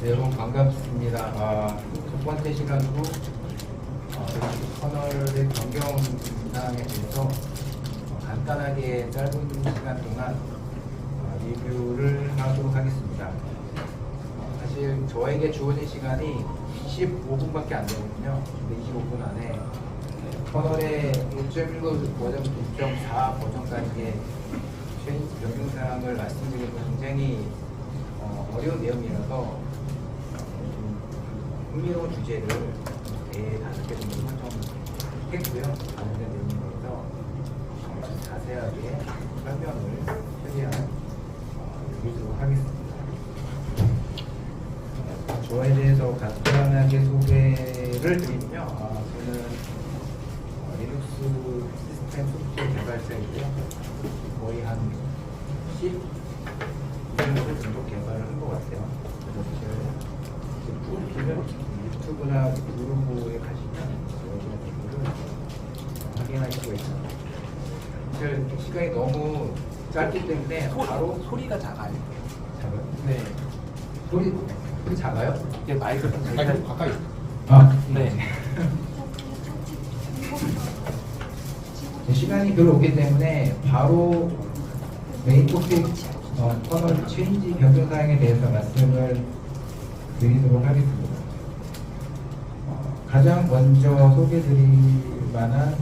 여러분 반갑습니다. 첫 번째 시간으로 커널의 변경 사항에 대해서 간단하게 짧은 시간 동안 리뷰를 하도록 하겠습니다. 사실 저에게 주어진 시간이 25분밖에 안 되거든요. 근데 25분 안에 커널의 1.19 버전 2.4 버전까지의 변경 사항을 말씀드리는 건 굉장히 어려운 내용이라서 흥미로운 주제를 5개 정도 선정했고요. 관련된 내용에 대해서 자세하게 설명을 최대한 드리도록 하겠습니다. 저에 대해서 간단하게 소개를 드리면요. 저는 리눅스 시스템 소프트웨어 개발자이고요. 거의 한 12년 정도 개발을 한 것 같아요. 그래서 프로필은 유튜브나 블로그에 가시면 여기나 댓글을 확인할 수가 있습니다. 시간이 너무 짧기 때문에 바로 소리가 작아요. 작아요? 네. 소리 작아요? 이게 마이크를 좀 마이크 가까이. 네. 시간이 별로 없기 때문에 바로 메인 토픽 커널 체인지 변경 사항에 대해서 말씀을 드리도록 하겠습니다. 가장 먼저 소개드릴 만한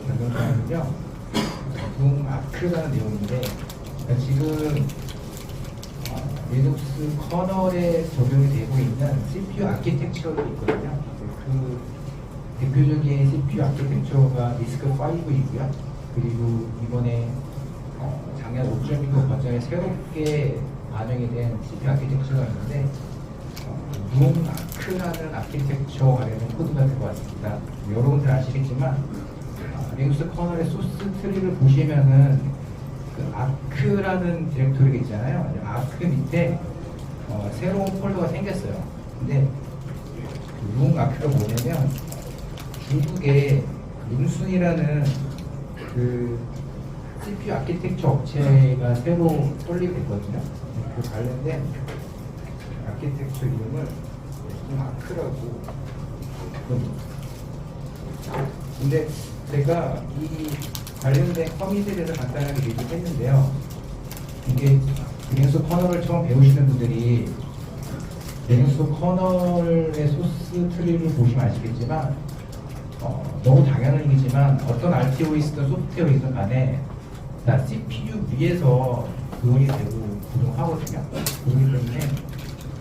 변경 사항은요, 아크라는 내용인데 지금 리눅스 커널에 적용이 되고 있는 CPU 아키텍처도 있거든요. 그 대표적인 CPU 아키텍처가 리스크5이고요. 그리고 이번에 작년 5.19 버전에 새롭게 반영이 된 CPU 아키텍처가 있는데 아크라는 아키텍처 관련된 코드가 들어왔습니다. 여러분들 아시겠지만 리눅스 커널의 소스 트리를 보시면은 그 아크라는 디렉토리가 있잖아요. 아크 밑에 새로운 폴더가 생겼어요. 근데 아크가 뭐냐면 중국의 림순이라는 그 CPU 아키텍처 업체가 새로 설립됐거든요. 그 관련된 아키텍처 이름을 아크라고. 근데 제가 이 관련된 커밋에 대해서 간단하게 리뷰했는데요. 이게 리눅스 커널을 처음 배우시는 분들이 리눅스 커널의 소스 트리를 보시면 아시겠지만 너무 당연한 얘기지만 어떤 RTOS든 소프트웨어이든 간에 다 CPU 위에서 구현이 되고 구동하거든요. 그렇기 때문에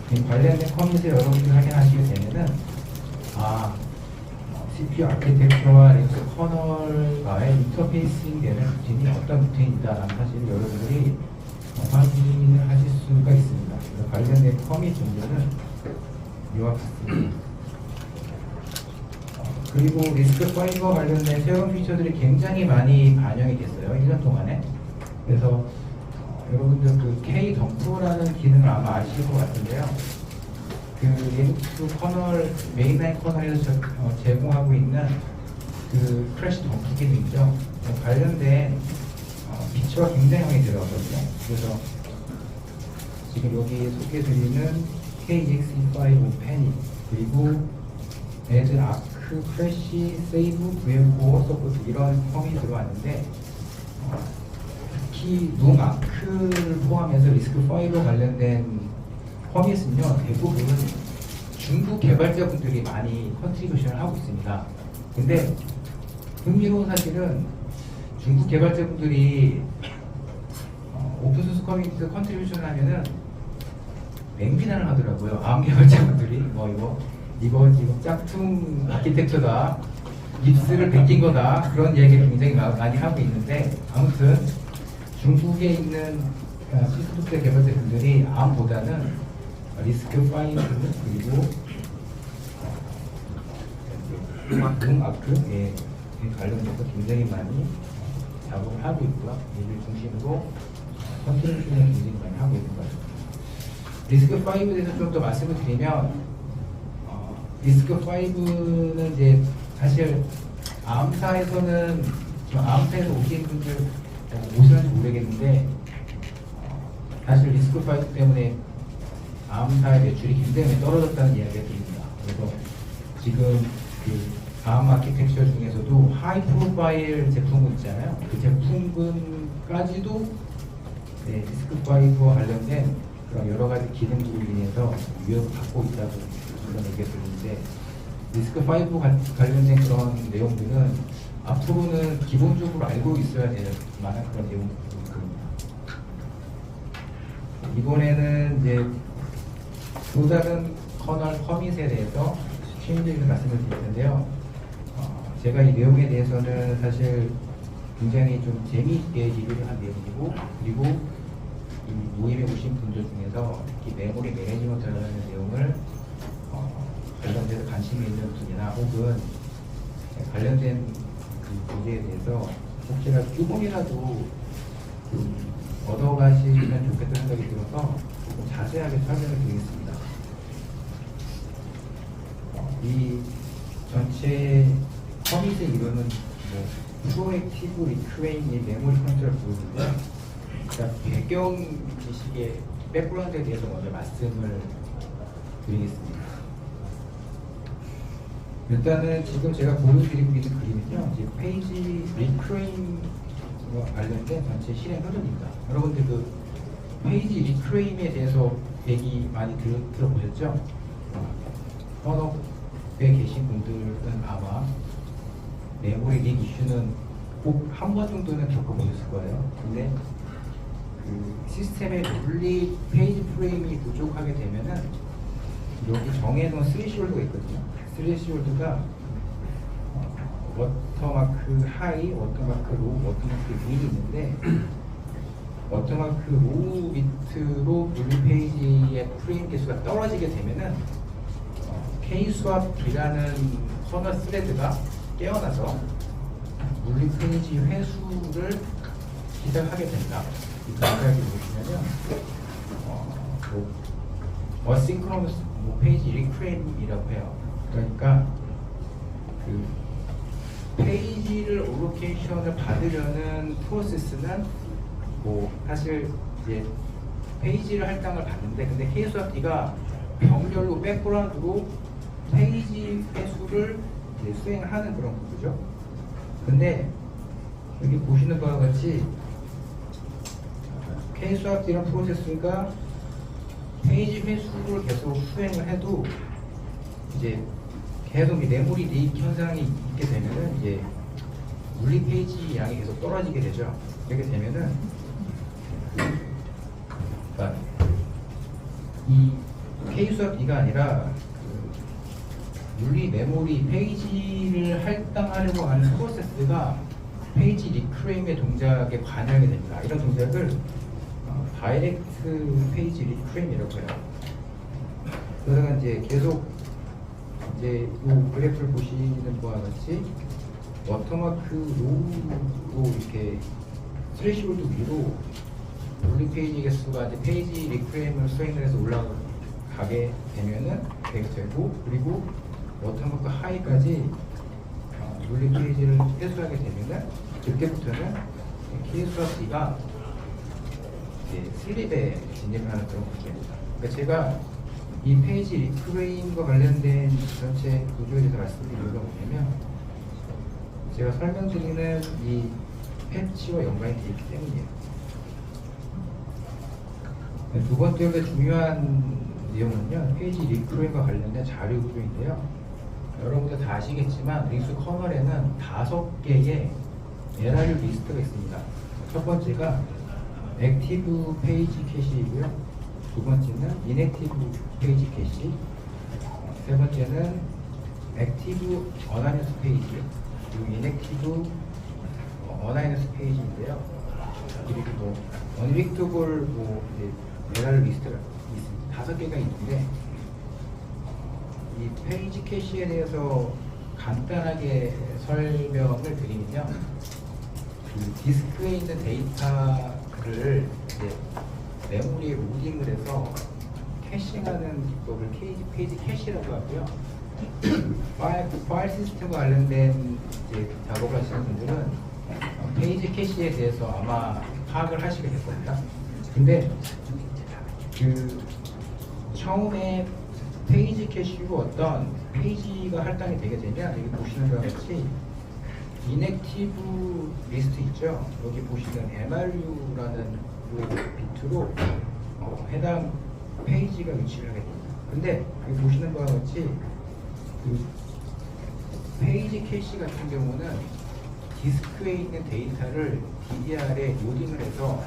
이 관련된 커밋을 여러분들이 확인하시게 되면은 CPU 아키텍처와 리눅스 커널과의 인터페이싱 되는 루틴이 어떤 루틴이다라는 사실을 여러분들이 확인을 하실 수가 있습니다. 그래서 관련된 커밋 정도는 이와 같습니다. 그리고 리스크5와 관련된 새로운 피처들이 굉장히 많이 반영이 됐어요. 1년 동안에. 그래서 여러분들 그 K-덤프라는 기능을 아마 아실 것 같은데요. 그 리눅스 커널, 메인라인 커널에서 제공하고 있는 그 크래시 덤프 기능이죠. 관련된 피처가 굉장히 많이 들어가거든요. 그래서 지금 여기 소개드리는 KEXE5 패닉, 그리고 애들 아크, 크래시, 세이브, VM4 서포트 이런 펌이 들어왔는데 특히 아크를 포함해서 리스크5와 관련된 커밋은요, 대부분 중국 개발자분들이 많이 컨트리뷰션을 하고 있습니다. 근데 흥미로운 사실은 중국 개발자분들이 오픈소스 커뮤니티에서 컨트리뷰션을 하면은 맹비난을 하더라고요. ARM 개발자분들이 이거 짝퉁 아키텍처다, 깁스를 베낀 거다, 그런 얘기를 굉장히 많이 하고 있는데, 아무튼 중국에 있는 시스템 개발자분들이 ARM보다는 리스크5 그리고 아크에 관련돼서 굉장히 많이 작업을 하고 있고요. 이를 중심으로 컨트롤을 굉장히 많이 하고 있는 것 같습니다. 리스크5에 대해서 좀 더 말씀을 드리면 리스크5는 이제 사실 ARM사에서는 ARM사에서 오신 분들 오시는지 모르겠는데 사실 리스크5 때문에 암사의 매출이 굉장히 떨어졌다는 이야기가 드립니다. 그래서 지금 그 암 아키텍처 중에서도 하이 프로파일 제품군 있잖아요. 그 제품군까지도 네, 디스크 5와 관련된 그런 여러 가지 기능들로 인해서 위협을 받고 있다고 그런 얘기가 들리는데 디스크 5 관련된 그런 내용들은 앞으로는 기본적으로 알고 있어야 될 만한 그런 내용들입니다. 이번에는 이제 또 다른 커널 커밋에 대해서 취임적인 말씀을 드릴 텐데요. 제가 이 내용에 대해서는 사실 굉장히 좀 재미있게 리뷰를 한 내용이고, 그리고 이 모임에 오신 분들 중에서 특히 메모리 매니지먼트라는 내용을 관련돼서 관심이 있는 분이나 혹은 관련된 그 문제에 대해서 혹시나 조금이라도 좀 얻어가시면 좋겠다는 생각이 들어서 조금 자세하게 설명을 드리겠습니다. 이 전체 커밋의 이론은 뭐 프로액티브 리크레인이 메모리 컨트롤 보여주고요. 그러니까 배경 지식의 백그라운드에 대해서 먼저 말씀을 드리겠습니다. 일단은 지금 제가 보여드리고 있는 그림은요, 이제 페이지 리크레인과 관련된 전체 실행 흐름입니다. 여러분들 그 페이지 리크레인에 대해서 얘기 많이 들어보셨죠? 현업에 계신 분들은 아마 메모리 릭 이슈는 꼭 한 번 정도는 겪어보셨을 거예요. 근데 그 시스템의 분리 페이지 프레임이 부족하게 되면은 여기 정해놓은 스레시홀드가 있거든요. 스레시홀드가 워터마크 하이, 워터마크 로우, 워터마크 윈이 있는데 워터마크 로우 밑으로 분리 페이지의 프레임 개수가 떨어지게 되면은 K-swap이라는 커널 스레드가 깨어나서 물리 페이지 회수를 시작하게 된다. 이 동작이 보시면요, 어싱크로너스 페이지 리프레임이라고 해요. 그러니까 그 페이지를 오로케이션을 받으려는 프로세스는 뭐 사실 이제 페이지를 할당을 받는데, 근데 K-swap가 병렬로 백그라운드로 페이지 회수를 이제 수행하는 그런 구조죠. 근데 여기 보시는 바와 같이 K-swap이라는 프로세스가 페이지 회수를 계속 수행을 해도 이제 계속 이 메모리 릭 현상이 있게 되면은 이제 물리 페이지 양이 계속 떨어지게 되죠. 이렇게 되면은 그러니까 이 K-swap가 아니라 물리 메모리 페이지를 할당하려고 하는 프로세스가 페이지 리크레임의 동작에 관여하게 됩니다. 이런 동작을 다이렉트 페이지 리크레임이라고 해요. 그러다가 이제 계속 이제 이 그래프를 보시는 바와 같이 워터마크 로우로 이렇게 스레시홀드 위로 물리 페이지 개수가 이제 페이지 리크레임을 수행을 해서 올라가게 되면은 되고, 그리고 워터마크 하이까지 물리 페이지를 회수하게 되면은 그때부터는 K-swap가 슬립에 진입을 하는 그런 구조입니다. 그러니까 제가 이 페이지 리크레인과 관련된 전체 구조에 대해서 말씀드린 이유가 뭐냐면, 제가 설명드리는 이 패치와 연관이 되어 있기 때문이에요. 두 번째 중요한 내용은요, 페이지 리크레인과 관련된 자료 구조인데요. 여러분들 다 아시겠지만 릭스 커널에는 5개의 LRU 리스트가 있습니다. 첫 번째가 액티브 페이지 캐시이고요. 두 번째는 인액티브 페이지 캐시. 세 번째는 액티브 어나이너스 페이지, 그리고 인액티브 어나이너스 페이지인데요. 그리고 뭐 언릭터블 뭐 LRU 리스트가 있습니다. 5개가 있는데, 이 페이지 캐시에 대해서 간단하게 설명을 드리면요, 그 디스크에 있는 데이터를 이제 메모리에 로딩을 해서 캐싱하는 기법을 페이지 캐시라고 하고요. 파일 시스템과 관련된 이제 작업을 하시는 분들은 페이지 캐시에 대해서 아마 파악을 하시게 될 겁니다. 근데 그 처음에 페이지 캐시로 어떤 페이지가 할당이 되게 되면 여기 보시는 것과 같이 인액티브 리스트 있죠. 여기 보시면 MRU라는 요 비트로 해당 페이지가 위치를 하게 됩니다. 근데 여기 보시는 것과 같이 그 페이지 캐시 같은 경우는 디스크에 있는 데이터를 DDR에 로딩을 해서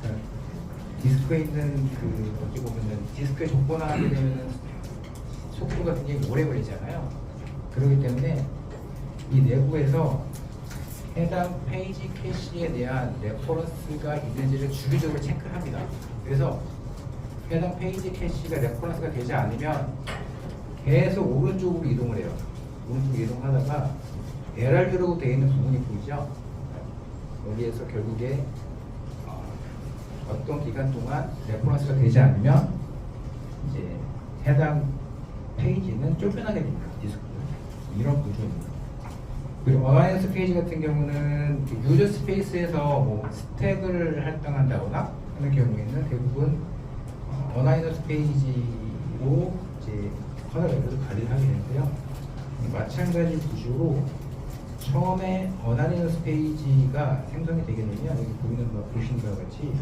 그러니까 디스크에 있는 그 어떻게 보면은 디스크에 접근하게 되면은 속도가 굉장히 오래 걸리잖아요. 그렇기 때문에 이 내부에서 해당 페이지 캐시에 대한 레퍼런스가 있는지를 주기적으로 체크합니다. 그래서 해당 페이지 캐시가 레퍼런스가 되지 않으면 계속 오른쪽으로 이동을 해요. 오른쪽으로 이동하다가 LRU라고 되어 있는 부분이 보이죠? 여기에서 결국에 어떤 기간 동안 레퍼런스가 되지 않으면 이제 해당 페이지는 쫓겨나게 됩니다. 디스크로. 이런 구조입니다. 그리고 어나이언스 페이지 같은 경우는 유저 스페이스에서 뭐 스택을 할당한다거나 하는 경우에는 대부분 어나이언스 페이지로 이제 커널을 관리를 하게 되는데요. 마찬가지 구조로 처음에 어나이언스 페이지가 생성이 되게 되면 여기 보시는 것과 같이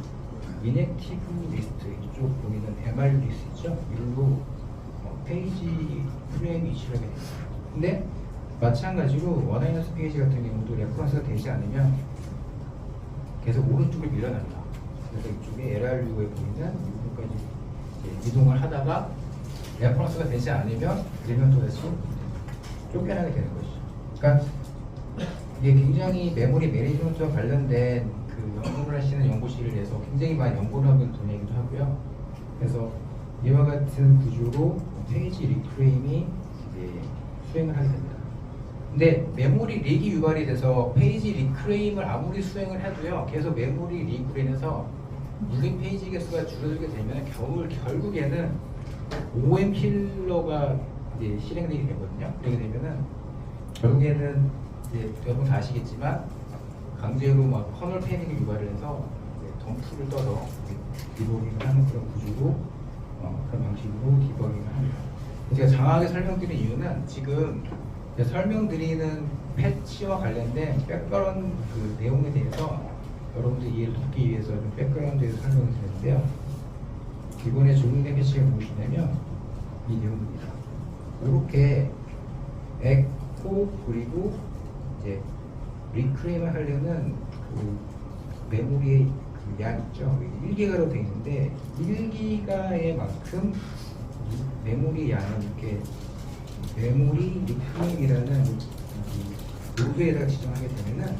인액티브 리스트 이쪽 보이는 MR 리스트 있죠? 이걸로 페이지 프레임이 위치를 하게 됩니다. 근데 마찬가지로 원하이너스 페이지 같은 경우도 레퍼런스가 되지 않으면 계속 오른쪽을 밀어납니다. 그래서 이쪽에 LRU에 보이는 이 부분까지 이동을 하다가 레퍼런스가 되지 않으면 그러면 또다시 쫓겨나게 되는 것이죠. 그러니까 이게 굉장히 메모리 매니지먼트와 관련된 그 연구를 하시는 연구실을 내서 굉장히 많이 연구를 하고 있는 분야이기도 하고요. 그래서 이와 같은 구조로 페이지 리프레임이 이제 수행을 하게 됩니다. 근데 메모리 릭이 유발이 돼서 페이지 리프레임을 아무리 수행을 해도요, 계속 메모리 릭으로 인해서 유닛 페이지 개수가 줄어들게 되면 결국에는 OM 킬러가 이제 실행되게 되거든요. 그렇게 되면은 결국에는 이제 여러분 다 아시겠지만 강제로 막 커널 패닉을 유발을 해서 덤프를 떠서 디버깅을 하는 그런 구조로 그런 방식으로 디버깅을 합니다. 제가 장하게 설명드린 이유는 지금 설명드리는 패치와 관련된 백그라운드 그 내용에 대해서 여러분들 이해를 돕기 위해서 좀 백그라운드에서 설명을 드렸는데요. 이번에 적용된 패치가 무엇이냐면 이 내용입니다. 이렇게 에코 그리고 이제 리크레임을 하려는 그 메모리의 그 양 있죠. 1기가로 되어 있는데 1기가의 만큼 메모리 양을 이렇게 메모리 리크레임이라는 노드에다가 지정하게 되면은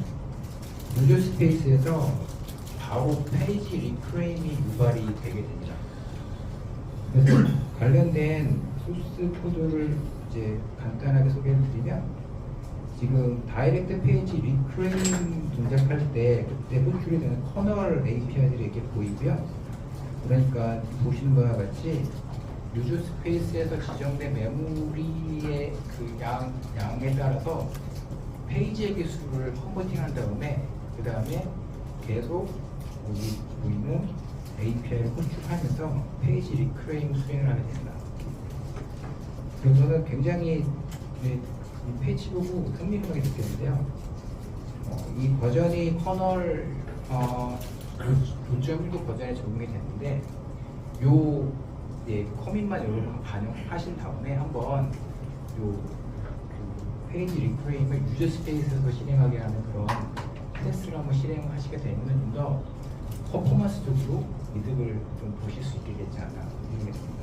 유저 스페이스에서 바로 페이지 리크레임이 유발이 되게 됩니다. 그래서 관련된 소스 코드를 이제 간단하게 소개해 드리면 지금 다이렉트 페이지 리크레임 동작할 때 그때 호출이 되는 커널 API들이 이렇게 보이고요. 그러니까 보시는 바와 같이 유저 스페이스에서 지정된 메모리의 그 양에 따라서 페이지의 개수를 컨버팅한 다음에 그 다음에 계속 여기 보이는 API를 호출하면서 페이지 리크레임 수행을 하게 됩니다. 그래서 저는 굉장히 이 페이지 보고 흥미롭게 느꼈는데요. 이 버전이 커널 9.1도 버전에 적용이 됐는데 요 커밋만 여러분 반영하신 다음에 한번 요 그 페이지 리프레임을 유저 스페이스에서 실행하게 하는 그런 테스트를 한번 실행하시게 되면 좀 더 퍼포먼스적으로 이득을 좀 보실 수 있게 되지 않나 생각했습니다.